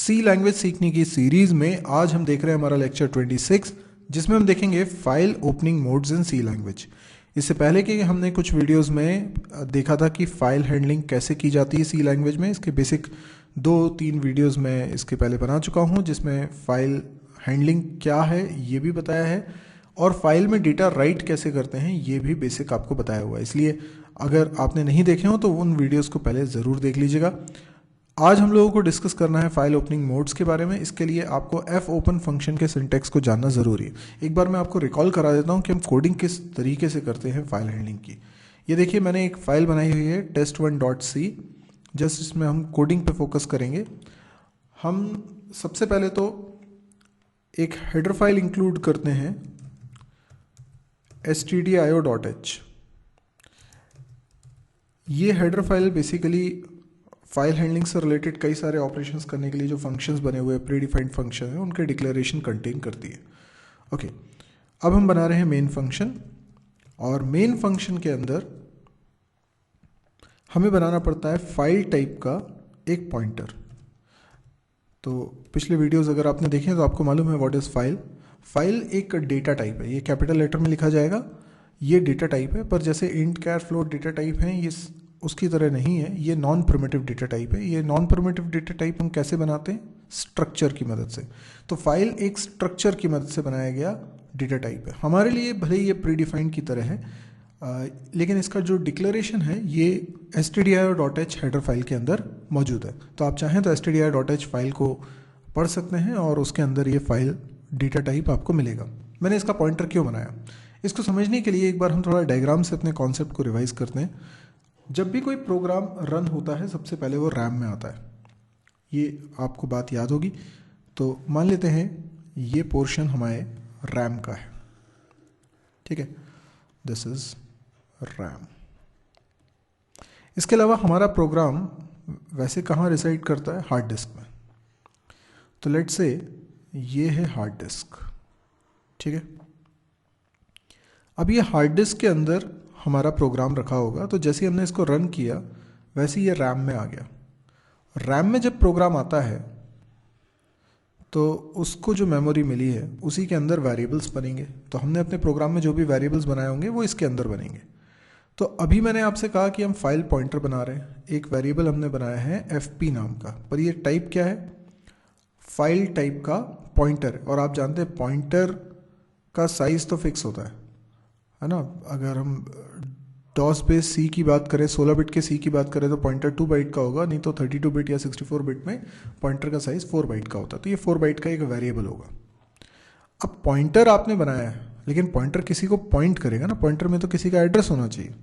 सी language सीखने की series में आज हम देख रहे हैं हमारा लेक्चर 26, जिसमें हम देखेंगे फाइल ओपनिंग मोड्स इन सी लैंग्वेज। इससे पहले कि हमने कुछ वीडियोस में देखा था कि फाइल हैंडलिंग कैसे की जाती है सी लैंग्वेज में। इसके बेसिक 2-3 वीडियोस में इसके पहले बना चुका हूं, जिसमें फाइल हैंडलिंग क्या है ये भी बताया है और फाइल में डेटा राइट कैसे करते हैं ये भी बेसिक आपको बताया हुआ है। इसलिए अगर आपने नहीं देखे हो तो उन वीडियोस को पहले ज़रूर देख लीजिएगा। आज हम लोगों को डिस्कस करना है फाइल ओपनिंग मोड्स के बारे में। इसके लिए आपको एफ ओपन फंक्शन के सिंटैक्स को जानना ज़रूरी है। एक बार मैं आपको रिकॉल करा देता हूं कि हम कोडिंग किस तरीके से करते हैं फाइल हैंडलिंग की। ये देखिए, मैंने एक फाइल बनाई हुई है test1.c। जस्ट इसमें हम कोडिंग पे फोकस करेंगे। हम सबसे पहले तो एक हेडर फाइल इंक्लूड करते हैं stdio.h। ये header file basically file handling से रिलेटेड कई सारे ऑपरेशंस करने के लिए जो फंक्शंस बने हुए प्री डिफाइंड फंक्शन है उनके डिक्लेरेशन कंटेन करती है। ओके, अब हम बना रहे हैं मेन फंक्शन और मेन फंक्शन के अंदर हमें बनाना पड़ता है फाइल टाइप का एक पॉइंटर। तो पिछले वीडियोस अगर आपने देखे तो आपको मालूम है व्हाट इज फाइल। फाइल एक डेटा टाइप है, ये कैपिटल लेटर में लिखा जाएगा, ये डेटा टाइप है। पर जैसे इंट, कैर, फ्लोट डेटा टाइप हैं, ये उसकी तरह नहीं है, ये नॉन प्रिमिटिव डेटा टाइप है। ये नॉन प्रिमिटिव डेटा टाइप हम कैसे बनाते हैं? स्ट्रक्चर की मदद से। तो फाइल एक स्ट्रक्चर की मदद से बनाया गया डेटा टाइप है। हमारे लिए भले ही ये प्री डिफाइंड की तरह है, लेकिन इसका जो डिक्लेरेशन है ये stdio.h हेडर फाइल के अंदर मौजूद है। तो आप चाहें तो stdio.h फाइल को पढ़ सकते हैं और उसके अंदर ये फाइल डेटा टाइप आपको मिलेगा। मैंने इसका पॉइंटर क्यों बनाया, इसको समझने के लिए एक बार हम थोड़ा डायग्राम से अपने कॉन्सेप्ट को रिवाइज करते हैं। जब भी कोई प्रोग्राम रन होता है सबसे पहले वो रैम में आता है, ये आपको बात याद होगी। तो मान लेते हैं ये पोर्शन हमारे रैम का है, ठीक है, दिस इज रैम। इसके अलावा हमारा प्रोग्राम वैसे कहाँ रिसाइड करता है? हार्ड डिस्क में। तो लेट्स से ये है हार्ड डिस्क, ठीक है। अब ये हार्ड डिस्क के अंदर हमारा प्रोग्राम रखा होगा, तो जैसे हमने इसको रन किया वैसे ये रैम में आ गया। रैम में जब प्रोग्राम आता है तो उसको जो मेमोरी मिली है उसी के अंदर वेरिएबल्स बनेंगे। तो हमने अपने प्रोग्राम में जो भी वेरिएबल्स बनाए होंगे वो इसके अंदर बनेंगे। तो अभी मैंने आपसे कहा कि हम फाइल पॉइंटर बना रहे हैं। एक वेरिएबल हमने बनाया है fp नाम का, पर ये टाइप क्या है? फाइल टाइप का पॉइंटर। और आप जानते हैं पॉइंटर का साइज तो फिक्स होता है ना। अगर हम डॉस बेस सी की बात करें, 16 बिट के सी की बात करें तो पॉइंटर 2 बाइट का होगा, नहीं तो 32 बिट या 64 बिट में पॉइंटर का साइज 4 बाइट का होता है। तो ये 4 बाइट का एक वेरिएबल होगा। अब पॉइंटर आपने बनाया है, लेकिन पॉइंटर किसी को पॉइंट करेगा ना, पॉइंटर में तो किसी का एड्रेस होना चाहिए।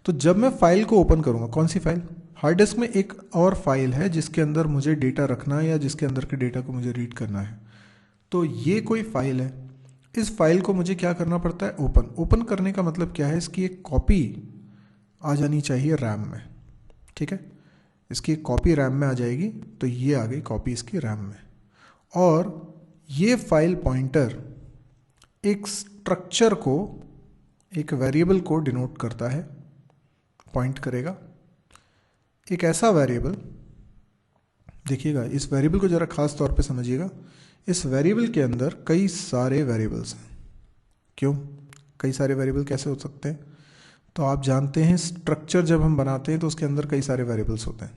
तो जब मैं फाइल को ओपन करूंगा, कौन सी फाइल? हार्ड डिस्क में एक और फाइल है जिसके अंदर मुझे डेटा रखना है या जिसके अंदर के डेटा को मुझे रीड करना है। तो ये कोई फाइल है, इस फाइल को मुझे क्या करना पड़ता है? ओपन करने का मतलब क्या है? इसकी एक कॉपी आ जानी चाहिए रैम में, ठीक है। इसकी एक कॉपी रैम में आ जाएगी, तो ये आ गई कॉपी इसकी रैम में। और ये फाइल पॉइंटर एक स्ट्रक्चर को, एक वेरिएबल को डिनोट करता है, पॉइंट करेगा। एक ऐसा वेरिएबल, देखिएगा इस वेरिएबल को जरा खास तौर पे समझिएगा। इस वेरिएबल के अंदर कई सारे वेरिएबल्स हैं। क्यों कई सारे वेरिएबल कैसे हो सकते हैं? तो आप जानते हैं स्ट्रक्चर जब हम बनाते हैं तो उसके अंदर कई सारे वेरिएबल्स होते हैं।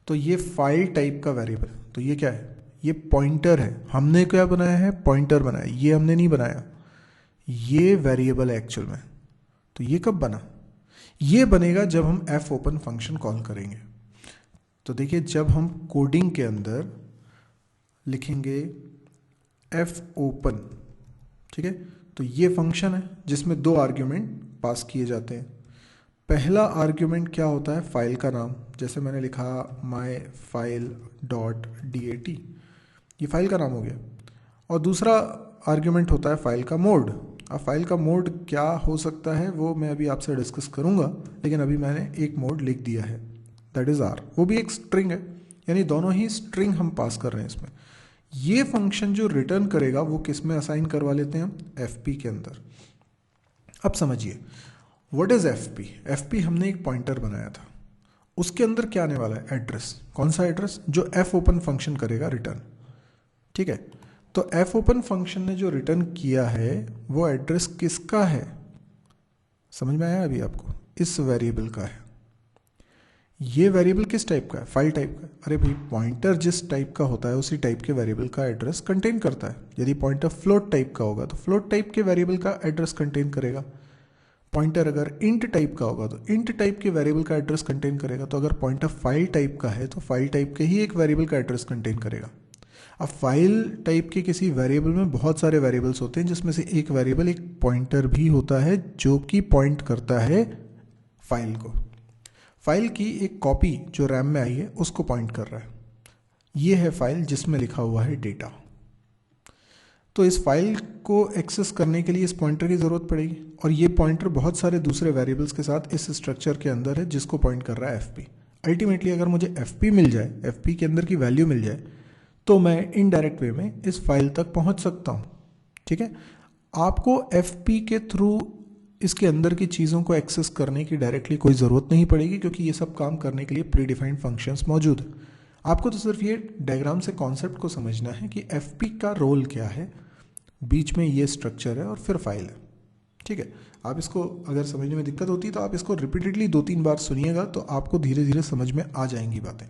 तो ये फाइल टाइप का वेरिएबल, तो ये क्या है? ये पॉइंटर है। हमने क्या बनाया है? पॉइंटर बनाया, ये हमने नहीं बनाया, ये वेरिएबल है एक्चुअल में। तो ये कब बना? ये बनेगा जब हम एफ ओपन फंक्शन कॉल करेंगे। तो देखिए, जब हम कोडिंग के अंदर लिखेंगे एफ ओपन, ठीक है, तो ये फंक्शन है जिसमें 2 आर्ग्यूमेंट पास किए जाते हैं। पहला आर्ग्यूमेंट क्या होता है? फाइल का नाम, जैसे मैंने लिखा माई फाइल डॉट dat, ये फाइल का नाम हो गया। और दूसरा आर्ग्यूमेंट होता है फाइल का मोड। अब फाइल का मोड क्या हो सकता है वो मैं अभी आपसे डिस्कस करूंगा, लेकिन अभी मैंने एक मोड लिख दिया है, दैट इज आर। वो भी एक स्ट्रिंग है, यानी दोनों ही स्ट्रिंग हम पास कर रहे हैं इसमें। ये फंक्शन जो रिटर्न करेगा वो किस में असाइन करवा लेते हैं हम? fp के अंदर। अब समझिए व्हाट इज fp। fp हमने एक पॉइंटर बनाया था उसके अंदर क्या आने वाला है, एड्रेस। कौन सा एड्रेस, जो एफ ओपन फंक्शन करेगा रिटर्न, ठीक है। तो एफ ओपन फंक्शन ने जो रिटर्न किया है वो एड्रेस किसका है, समझ में आया अभी आपको, इस वेरिएबल का है। ये वेरिएबल किस टाइप का है, फाइल टाइप का। अरे भाई पॉइंटर जिस टाइप का होता है उसी टाइप के वेरिएबल का एड्रेस कंटेन करता है। यदि पॉइंटर फ्लोट टाइप का होगा तो फ्लोट टाइप के वेरिएबल का एड्रेस कंटेन करेगा। पॉइंटर अगर इंट टाइप का होगा तो इंट टाइप के वेरिएबल का एड्रेस कंटेन करेगा। तो अगर पॉइंटर फाइल टाइप का है तो फाइल टाइप के ही एक वेरिएबल का एड्रेस कंटेन करेगा। अब फाइल टाइप के किसी वेरिएबल में बहुत सारे वेरिएबल्स होते हैं, जिसमें से एक वेरिएबल एक पॉइंटर भी होता है जो कि पॉइंट करता है फाइल को। फाइल की एक कॉपी जो रैम में आई है उसको पॉइंट कर रहा है। ये है फाइल जिसमें लिखा हुआ है डेटा। तो इस फाइल को एक्सेस करने के लिए इस पॉइंटर की ज़रूरत पड़ेगी, और ये पॉइंटर बहुत सारे दूसरे वेरिएबल्स के साथ इस स्ट्रक्चर के अंदर है जिसको पॉइंट कर रहा है एफ पी। अल्टीमेटली अगर मुझे एफ पी मिल जाए, एफ पी के अंदर की वैल्यू मिल जाए, तो मैं इनडायरेक्ट वे में इस फाइल तक पहुंच सकता हूं, ठीक है। आपको एफ पी के थ्रू इसके अंदर की चीज़ों को एक्सेस करने की डायरेक्टली कोई ज़रूरत नहीं पड़ेगी, क्योंकि ये सब काम करने के लिए प्री डिफाइंड फंक्शंस मौजूद है। आपको तो सिर्फ ये डायग्राम से कॉन्सेप्ट को समझना है कि एफ पी का रोल क्या है, बीच में ये स्ट्रक्चर है और फिर फाइल है, ठीक है। आप इसको अगर समझने में दिक्कत होती है तो आप इसको रिपीटेडली 2-3 बार सुनिएगा तो आपको धीरे धीरे समझ में आ जाएंगी बातें।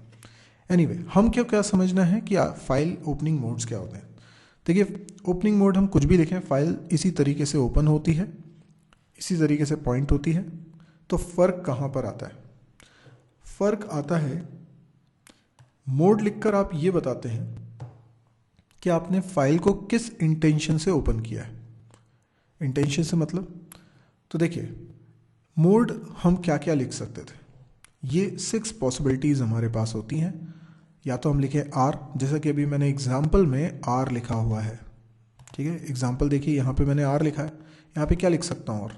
एनीवे, हम क्या समझना है कि फाइल ओपनिंग मोड्स क्या होते हैं। देखिए, ओपनिंग मोड हम कुछ भी लिखें, फाइल इसी तरीके से ओपन होती है, इसी तरीके से पॉइंट होती है। तो फ़र्क कहाँ पर आता है, फ़र्क आता है मोड लिखकर आप ये बताते हैं कि आपने फाइल को किस इंटेंशन से ओपन किया है। इंटेंशन से मतलब, तो देखिए मोड हम क्या क्या लिख सकते थे, ये 6 पॉसिबिलिटीज़ हमारे पास होती हैं। या तो हम लिखें आर, जैसा कि अभी मैंने एग्जाम्पल में आर लिखा हुआ है, ठीक है। एग्जाम्पल देखिए, यहाँ पे मैंने आर लिखा है, यहाँ पे क्या लिख सकता हूँ, और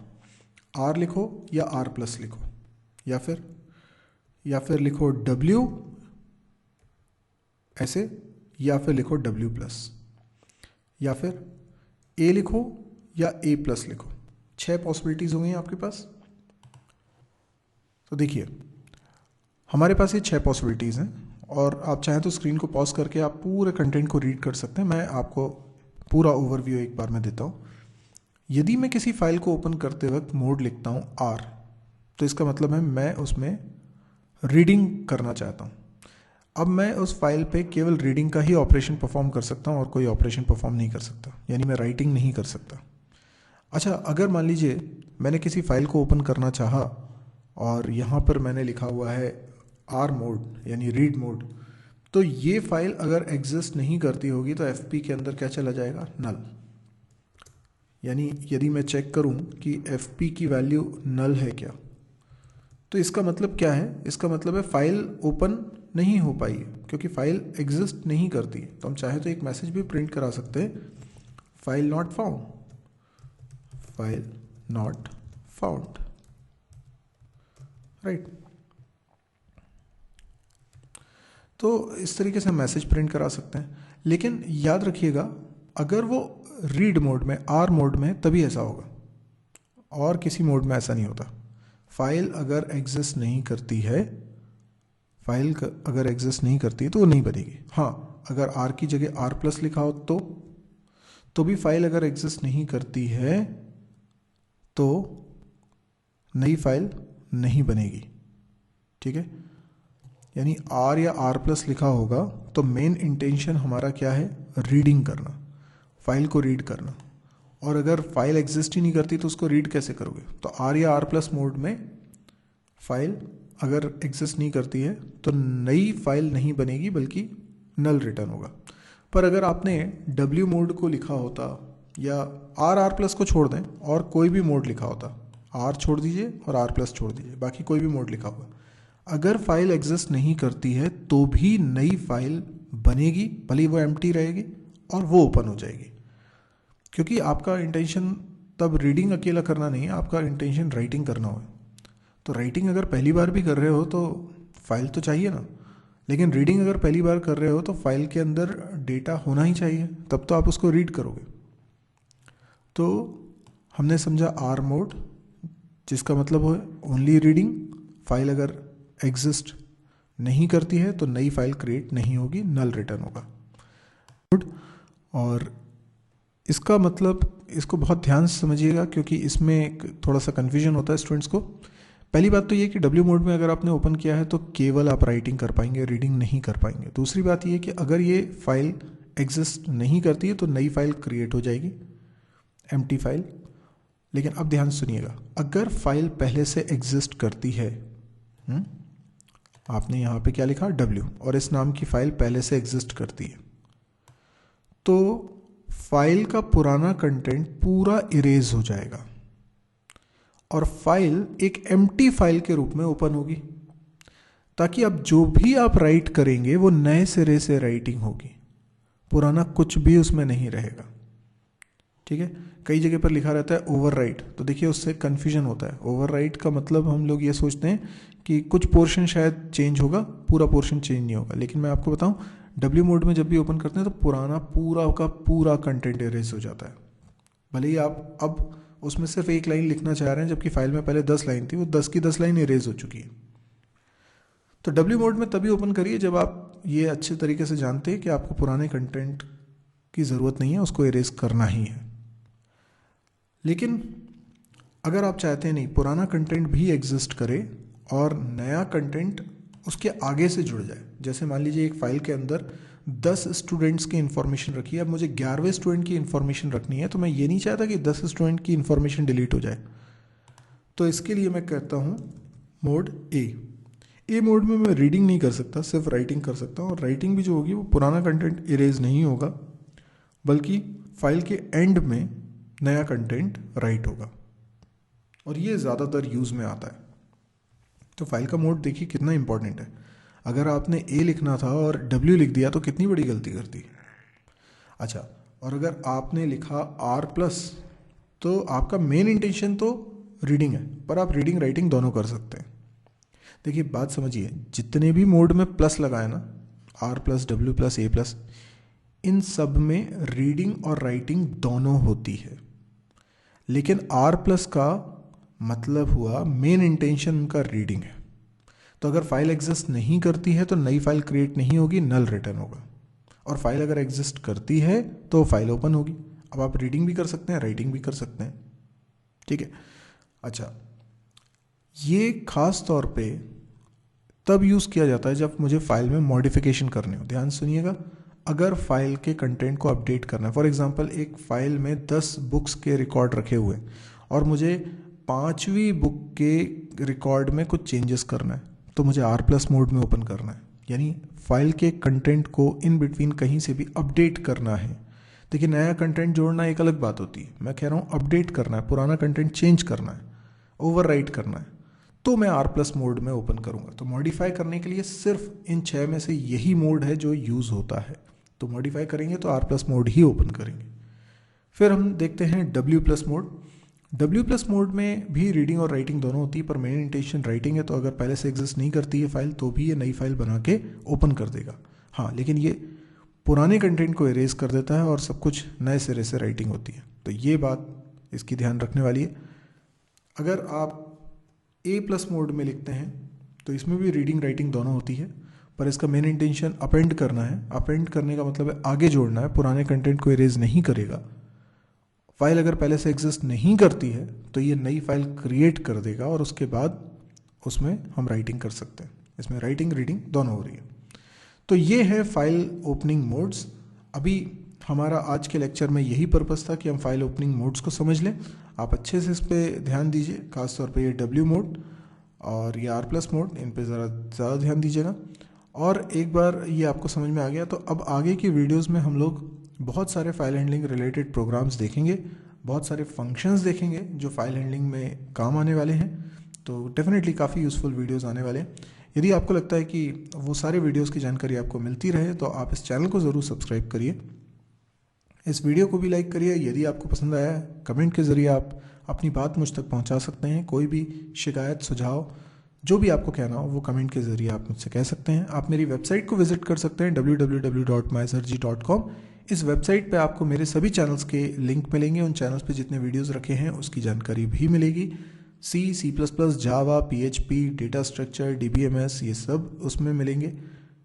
आर लिखो या आर प्लस लिखो, या फिर लिखो डब्ल्यू ऐसे, या फिर लिखो डब्ल्यू प्लस, या फिर ए लिखो या ए प्लस लिखो। 6 पॉसिबिलिटीज़ हो गई आपके पास। तो देखिए हमारे पास ये 6 पॉसिबिलिटीज़ हैं, और आप चाहें तो स्क्रीन को पॉज करके आप पूरे कंटेंट को रीड कर सकते हैं। मैं आपको पूरा ओवरव्यू एक बार में देता हूँ। यदि मैं किसी फाइल को ओपन करते वक्त मोड लिखता हूँ आर, तो इसका मतलब है मैं उसमें रीडिंग करना चाहता हूँ। अब मैं उस फाइल पे केवल रीडिंग का ही ऑपरेशन परफॉर्म कर सकता हूँ और कोई ऑपरेशन परफॉर्म नहीं कर सकता, यानी मैं राइटिंग नहीं कर सकता। अच्छा, अगर मान लीजिए मैंने किसी फाइल को ओपन करना चाहा और यहाँ पर मैंने लिखा हुआ है आर मोड यानी रीड मोड, तो ये फाइल अगर एग्जिस्ट नहीं करती होगी तो एफ पी के अंदर क्या चला जाएगा, नल। यानी यदि मैं चेक करूँ कि एफ पी की वैल्यू नल है क्या, तो इसका मतलब क्या है, इसका मतलब है फाइल ओपन नहीं हो पाई है, क्योंकि फाइल एग्जिस्ट नहीं करती है। तो हम चाहे तो एक मैसेज भी प्रिंट करा सकते हैं, file not found, file not found, right. तो इस तरीके से मैसेज प्रिंट करा सकते हैं। लेकिन याद रखिएगा, अगर वो रीड मोड में, आर मोड में, तभी ऐसा होगा, और किसी मोड में ऐसा नहीं होता। फाइल अगर एग्जिस्ट नहीं करती है, फाइल अगर एग्जिस्ट नहीं करती है तो वो नहीं बनेगी। हाँ, अगर आर की जगह आर प्लस लिखा हो तो भी फाइल अगर एग्जिस्ट नहीं करती है तो नई फाइल नहीं बनेगी, ठीक है। यानी आर या आर प्लस लिखा होगा तो मेन इंटेंशन हमारा क्या है, रीडिंग करना, फाइल को रीड करना। और अगर फाइल एग्जिस्ट ही नहीं करती तो उसको रीड कैसे करोगे। तो आर या आर प्लस मोड में फाइल अगर एग्जिस्ट नहीं करती है तो नई फाइल नहीं बनेगी बल्कि नल रिटर्न होगा। पर अगर आपने डब्ल्यू मोड को लिखा होता या आर प्लस को छोड़ दें और कोई भी मोड लिखा होता, आर छोड़ दीजिए और आर प्लस छोड़ दीजिए, बाकी कोई भी मोड लिखा होगा, अगर फाइल एग्जिस्ट नहीं करती है तो भी नई फाइल बनेगी, भले वो एम्प्टी रहेगी और वो ओपन हो जाएगी। क्योंकि आपका इंटेंशन तब रीडिंग अकेला करना नहीं है, आपका इंटेंशन राइटिंग करना हो। तो राइटिंग अगर पहली बार भी कर रहे हो तो फाइल तो चाहिए ना, लेकिन रीडिंग अगर पहली बार कर रहे हो तो फाइल के अंदर डेटा होना ही चाहिए, तब तो आप उसको रीड करोगे। तो हमने समझा आर मोड, जिसका मतलब है ओनली रीडिंग, फाइल अगर एग्जिस्ट नहीं करती है तो नई फाइल क्रिएट नहीं होगी, नल रिटर्न होगा। और इसका मतलब, इसको बहुत ध्यान से समझिएगा क्योंकि इसमें थोड़ा सा कन्फ्यूजन होता है स्टूडेंट्स को। पहली बात तो ये कि W मोड में अगर आपने ओपन किया है तो केवल आप राइटिंग कर पाएंगे, रीडिंग नहीं कर पाएंगे। दूसरी बात ये कि अगर ये फाइल एग्जिस्ट नहीं करती है तो नई फाइल क्रिएट हो जाएगी, एम्प्टी फाइल। लेकिन अब ध्यान सुनिएगा, अगर फाइल पहले से एग्जिस्ट करती है, आपने यहाँ पे क्या लिखा W, और इस नाम की फाइल पहले से एग्जिस्ट करती है, तो फाइल का पुराना कंटेंट पूरा इरेज हो जाएगा और फाइल एक एम्प्टी फाइल के रूप में ओपन होगी, ताकि अब जो भी आप राइट करेंगे वो नए सिरे से राइटिंग होगी, पुराना कुछ भी उसमें नहीं रहेगा। ठीक है, कई जगह पर लिखा रहता है ओवरराइट, तो देखिए उससे कन्फ्यूजन होता है। ओवरराइट का मतलब हम लोग ये सोचते हैं कि कुछ पोर्शन शायद चेंज होगा, पूरा पोर्शन चेंज नहीं होगा। लेकिन मैं आपको बताऊं, W मोड में जब भी ओपन करते हैं तो पुराना पूरा का पूरा कंटेंट इरेज हो जाता है। भले ही आप अब उसमें सिर्फ एक लाइन लिखना चाह रहे हैं, जबकि फाइल में पहले 10 लाइन थी, वो 10 की 10 लाइन इरेज हो चुकी है। तो W मोड में तभी ओपन करिए जब आप ये अच्छे तरीके से जानते हैं कि आपको पुराने कंटेंट की ज़रूरत नहीं है, उसको इरेज करना ही है। लेकिन अगर आप चाहते हैं नहीं, पुराना कंटेंट भी एग्जिस्ट करे और नया कंटेंट उसके आगे से जुड़ जाए, जैसे मान लीजिए एक फाइल के अंदर 10 स्टूडेंट्स की इन्फॉर्मेशन रखी है, अब मुझे 11वें स्टूडेंट की इन्फॉर्मेशन रखनी है, तो मैं ये नहीं चाहता कि 10 स्टूडेंट की इन्फॉर्मेशन डिलीट हो जाए। तो इसके लिए मैं कहता हूँ मोड ए मोड में मैं रीडिंग नहीं कर सकता, सिर्फ राइटिंग कर सकता हूँ। और राइटिंग भी जो होगी वो पुराना कंटेंट इरेज नहीं होगा, बल्कि फाइल के एंड में नया कंटेंट राइट होगा, और ये ज़्यादातर यूज़ में आता है। तो फाइल का मोड देखिए कितना इंपॉर्टेंट है। अगर आपने A लिखना था और W लिख दिया तो कितनी बड़ी गलती करती है। अच्छा, और अगर आपने लिखा R+, तो आपका मेन इंटेंशन तो रीडिंग है, पर आप रीडिंग राइटिंग दोनों कर सकते हैं। देखिए बात समझिए, जितने भी मोड में प्लस लगाए ना, R+, W+, A+, इन सब में रीडिंग और राइटिंग दोनों होती है। लेकिन R+ का मतलब हुआ मेन इंटेंशन उनका रीडिंग है। तो अगर फाइल एग्जिस्ट नहीं करती है तो नई फाइल क्रिएट नहीं होगी, नल रिटर्न होगा। और फाइल अगर एग्जिस्ट करती है तो फाइल ओपन होगी। अब आप रीडिंग भी कर सकते हैं, राइटिंग भी कर सकते हैं। ठीक है, अच्छा, ये खास तौर पे तब यूज़ किया जाता है जब मुझे फाइल में मॉडिफिकेशन करने हो। ध्यान सुनिएगा, अगर फाइल के कंटेंट को अपडेट करना है, फॉर एग्जांपल एक फाइल में 10 बुक्स के रिकॉर्ड रखे हुए हैं और मुझे 5वीं बुक के रिकॉर्ड में कुछ चेंजेस करना है, तो मुझे R+ मोड में ओपन करना है, यानी फाइल के कंटेंट को इन बिटवीन कहीं से भी अपडेट करना है। देखिए नया कंटेंट जोड़ना एक अलग बात होती है, मैं कह रहा हूँ अपडेट करना है, पुराना कंटेंट चेंज करना है, ओवरराइट करना है, तो मैं R+ मोड में ओपन करूँगा। तो मॉडिफाई करने के लिए सिर्फ इन 6 में से यही मोड है जो यूज़ होता है। तो मॉडिफाई करेंगे तो R+ मोड ही ओपन करेंगे। फिर हम देखते हैं W+ मोड। W+ मोड में भी रीडिंग और राइटिंग दोनों होती है, पर मेन इंटेंशन राइटिंग है, तो अगर पहले से एग्जिस्ट नहीं करती है फाइल तो भी ये नई फाइल बना के ओपन कर देगा। हाँ, लेकिन ये पुराने कंटेंट को इरेज कर देता है और सब कुछ नए सिरे से राइटिंग होती है। तो ये बात इसकी ध्यान रखने वाली है। अगर आप A+ मोड में लिखते हैं तो इसमें भी रीडिंग राइटिंग दोनों होती है, पर इसका मेन इंटेंशन अपेंड करना है। अपेंड करने का मतलब है आगे जोड़ना है, पुराने कंटेंट को इरेज नहीं करेगा। फाइल अगर पहले से एग्जिस्ट नहीं करती है तो ये नई फाइल क्रिएट कर देगा और उसके बाद उसमें हम राइटिंग कर सकते हैं। इसमें राइटिंग रीडिंग दोनों हो रही है। तो ये है फाइल ओपनिंग मोड्स। अभी हमारा आज के लेक्चर में यही पर्पस था कि हम फाइल ओपनिंग मोड्स को समझ लें। आप अच्छे से इस पर ध्यान दीजिए, खासतौर पे ये W मोड और ये R+ मोड, इन पे ज़्यादा ध्यान दीजिएगा। और एक बार ये आपको समझ में आ गया तो अब आगे की वीडियोस में हम लोग बहुत सारे फाइल हैंडलिंग रिलेटेड प्रोग्राम्स देखेंगे, बहुत सारे फंक्शंस देखेंगे जो फाइल हैंडलिंग में काम आने वाले हैं। तो डेफिनेटली काफ़ी यूज़फुल वीडियोस आने वाले हैं। यदि आपको लगता है कि वो सारे वीडियोस की जानकारी आपको मिलती रहे तो आप इस चैनल को ज़रूर सब्सक्राइब करिए, इस वीडियो को भी लाइक करिए। यदि आपको पसंद आया है, कमेंट के ज़रिए आप अपनी बात मुझ तक पहुंचा सकते हैं। कोई भी शिकायत, सुझाव, जो भी आपको कहना हो वो कमेंट के ज़रिए आप मुझसे कह सकते हैं। आप मेरी वेबसाइट को विजिट कर सकते हैं www.mysirji.com। इस वेबसाइट पे आपको मेरे सभी चैनल्स के लिंक मिलेंगे, उन चैनल्स पे जितने वीडियोस रखे हैं उसकी जानकारी भी मिलेगी। सी प्लस प्लस, जावा, PHP, डेटा स्ट्रक्चर, DBMS, ये सब उसमें मिलेंगे।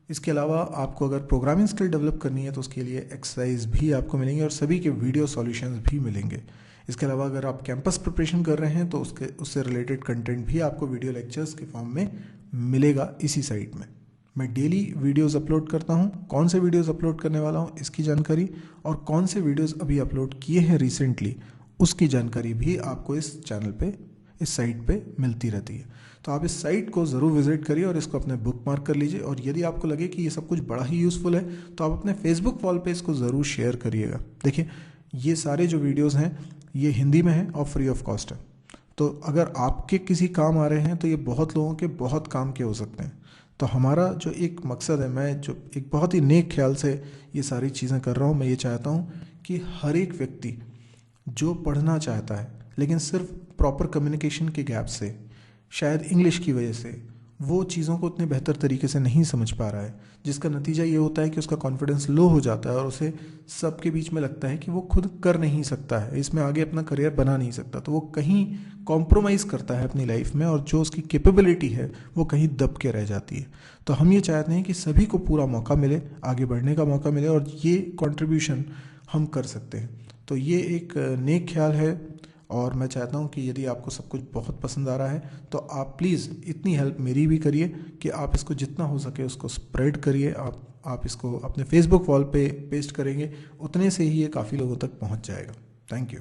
इसके अलावा आपको अगर प्रोग्रामिंग स्किल डेवलप करनी है तो उसके लिए एक्सरसाइज भी आपको मिलेंगे और सभी के वीडियो सॉल्यूशंस भी मिलेंगे। इसके अलावा अगर आप कैंपस प्रिपरेशन कर रहे हैं तो उससे रिलेटेड कंटेंट भी आपको वीडियो लेक्चर्स के फॉर्म में मिलेगा इसी साइट में। मैं डेली वीडियोस अपलोड करता हूँ। कौन से वीडियोस अपलोड करने वाला हूँ इसकी जानकारी और कौन से वीडियोस अभी अपलोड किए हैं रिसेंटली उसकी जानकारी भी आपको इस चैनल पे, इस साइट पे मिलती रहती है। तो आप इस साइट को ज़रूर विजिट करिए और इसको अपने बुक मार्क कर लीजिए। और यदि आपको लगे कि ये सब कुछ बड़ा ही यूज़फुल है तो आप अपने फेसबुक वॉल पे इसको ज़रूर शेयर करिएगा। देखिए, ये सारे जो वीडियोज़ हैं ये हिंदी में हैं और फ्री ऑफ कॉस्ट है। तो अगर आपके किसी काम आ रहे हैं तो ये बहुत लोगों के बहुत काम के हो सकते हैं। तो हमारा जो एक मकसद है, मैं जो एक बहुत ही नेक ख्याल से ये सारी चीज़ें कर रहा हूँ, मैं ये चाहता हूँ कि हर एक व्यक्ति जो पढ़ना चाहता है लेकिन सिर्फ प्रॉपर कम्युनिकेशन के गैप से, शायद इंग्लिश की वजह से वो चीज़ों को उतने बेहतर तरीके से नहीं समझ पा रहा है, जिसका नतीजा ये होता है कि उसका कॉन्फिडेंस लो हो जाता है और उसे सबके बीच में लगता है कि वो खुद कर नहीं सकता है, इसमें आगे अपना करियर बना नहीं सकता, तो वो कहीं कॉम्प्रोमाइज़ करता है अपनी लाइफ में और जो उसकी कैपेबिलिटी है वो कहीं दब के रह जाती है। तो हम ये चाहते हैं कि सभी को पूरा मौका मिले, आगे बढ़ने का मौका मिले और ये कॉन्ट्रीब्यूशन हम कर सकते हैं। तो ये एक नेक ख्याल है और मैं चाहता हूँ कि यदि आपको सब कुछ बहुत पसंद आ रहा है तो आप प्लीज़ इतनी हेल्प मेरी भी करिए कि आप इसको जितना हो सके उसको स्प्रेड करिए। आप इसको अपने फेसबुक वॉल पे पेस्ट करेंगे, उतने से ही ये काफ़ी लोगों तक पहुँच जाएगा। Thank you.